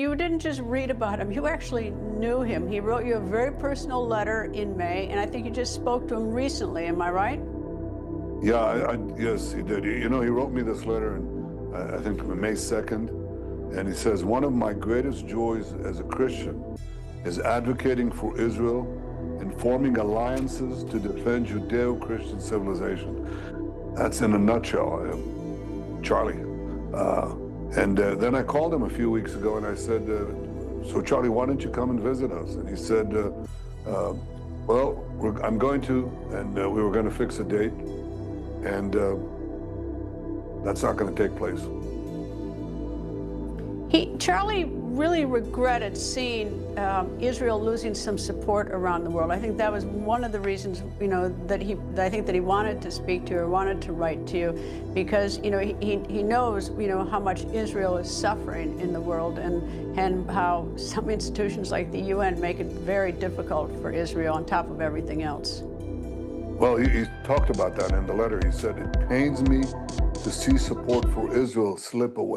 you didn't just read about him, you actually knew him. He wrote you a very personal letter in May, and I think you just spoke to him recently, am I right? Yeah, yes, he did. You know, he wrote me this letter, I think May 2nd, and he says, one of my greatest joys as a Christian is advocating for Israel and forming alliances to defend Judeo-Christian civilization. That's in a nutshell, Charlie. Then I called him a few weeks ago and I said, so Charlie, why don't you come and visit us? And he said, well, I'm going to, and we were going to fix a date, and that's not going to take place. Charlie really regretted seeing Israel losing some support around the world. I think that was one of the reasons, you know, that I think that he wanted to speak to you or wanted to write to you, because, you know, he knows, you know, how much Israel is suffering in the world, and how some institutions like the UN make it very difficult for Israel on top of everything else. Well, he talked about that in the letter. He said, it pains me to see support for Israel slip away.